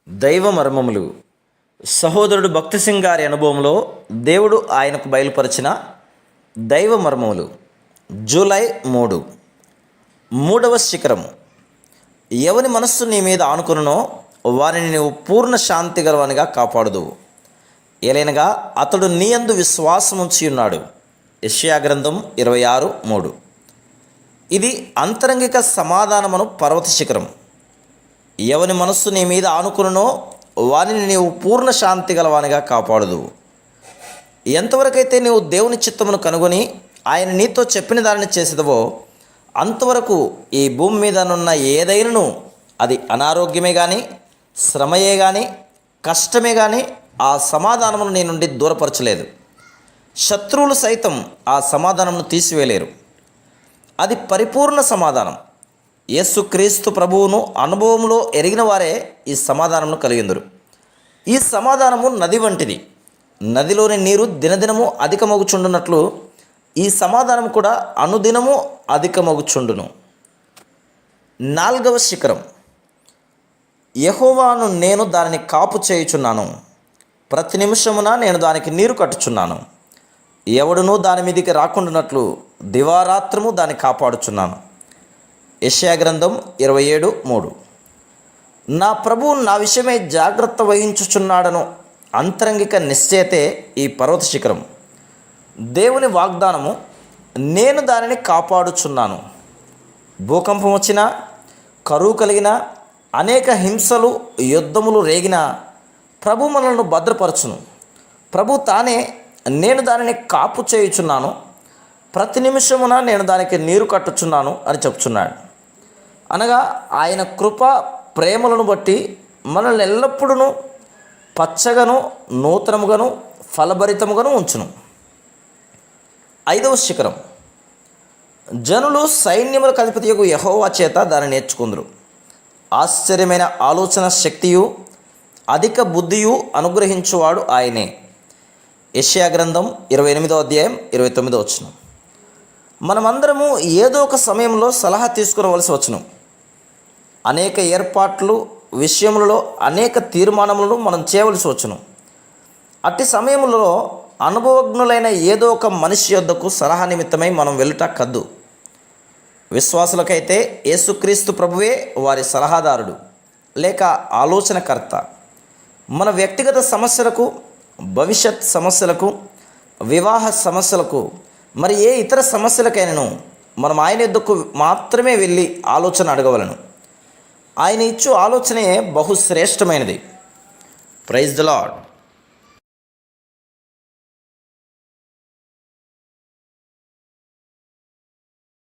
దైవ మర్మములు. సహోదరుడు భక్తి సింగ్ గారి అనుభవంలో దేవుడు ఆయనకు బయలుపరిచిన దైవ మర్మములు. జూలై 3. మూడవ శిఖరము. ఎవని మనస్సు నీ మీద ఆనుకునునో వారిని నీవు పూర్ణ శాంతి గలవానిగా కాపాడుదువు. ఏలైనగా అతడు నీ యందు విశ్వాసముంచి ఉన్నాడు. యెషయా గ్రంథం 26:3. ఇది అంతరంగిక సమాధానమును పర్వత శిఖరం. ఎవని మనస్సు నీ మీద ఆనుకునునో వారిని నీవు పూర్ణ శాంతి గలవానిగా కాపాడుదువు. ఎంతవరకైతే నీవు దేవుని చిత్తమును కనుగొని ఆయన నీతో చెప్పిన దానిని చేసేదవో అంతవరకు ఈ భూమి మీదనున్న ఏదైనాను, అది అనారోగ్యమే కానీ, శ్రమయే కానీ, కష్టమే కానీ ఆ సమాధానమును నీ నుండి దూరపరచలేదు. శత్రువులు సైతం ఆ సమాధానమును తీసివేయలేరు. అది పరిపూర్ణ సమాధానం. యేసుక్రీస్తు ప్రభువును అనుభవంలో ఎరిగిన వారే ఈ సమాధానమును కలిగిందురు. ఈ సమాధానము నది వంటిది. నదిలోని నీరు దినదినము అధికమగుచుండునట్లు ఈ సమాధానం కూడా అనుదినము అధికమగుచుండును. 4వ శిఖరం. యెహోవాను నేను దానిని కాపు చేయుచున్నాను. ప్రతి నిమిషమున నేను దానికి నీరు కట్టుచున్నాను. ఎవడునూ దాని మీదికి రాకుండానట్లు దివారాత్రము దాన్ని కాపాడుచున్నాను. యెషయా గ్రంథం 27:3. నా ప్రభువు నా విషయమై జాగ్రత్త వహించుచున్నాడను అంతరంగిక నిశ్చయతే ఈ పర్వత శిఖరం. దేవుని వాగ్దానము, నేను దానిని కాపాడుచున్నాను. భూకంపం వచ్చినా, కరువు కలిగిన, అనేక హింసలు యుద్ధములు రేగినా ప్రభు మనలను భద్రపరచును. ప్రభు తానే నేను దానిని కాపు చేయుచున్నాను, ప్రతి నిమిషమున నేను దానికి నీరు కట్టుచున్నాను అని చెప్తున్నాడు. అనగా ఆయన కృప ప్రేమలను బట్టి మనల్ని ఎల్లప్పుడూ పచ్చగాను, నూతనముగాను, ఫలభరితముగాను ఉంచును. 5వ శిఖరం. జనులు సైన్యములకు అధిపతియగు యెహోవా చేత దాన్ని నేర్చుకుందరు. ఆశ్చర్యమైన ఆలోచన శక్తియు అధిక బుద్ధియు అనుగ్రహించువాడు ఆయనే. యెషయా గ్రంథం 28:29. మనమందరము ఏదో ఒక సమయంలో సలహా తీసుకునవలసి వచ్చును. అనేక ఏర్పాట్లు విషయములలో అనేక తీర్మానములను మనం చేయవలసి వచ్చును. అట్టి సమయంలో అనుభవజ్ఞులైన ఏదో ఒక మనిషి యొద్దకు సలహా నిమిత్తమై మనం వెళ్ళుట కద్దు. విశ్వాసులకైతే యేసుక్రీస్తు ప్రభువే వారి సలహాదారుడు లేక ఆలోచనకర్త. మన వ్యక్తిగత సమస్యలకు, భవిష్యత్ సమస్యలకు, వివాహ సమస్యలకు, మరి ఏ ఇతర సమస్యలకైనాను మనం ఆయన యొద్దకు మాత్రమే వెళ్ళి ఆలోచన అడగవలను. ఆయన ఇచ్చు ఆలోచనే బహుశ్రేష్టమైనది. Praise the lord.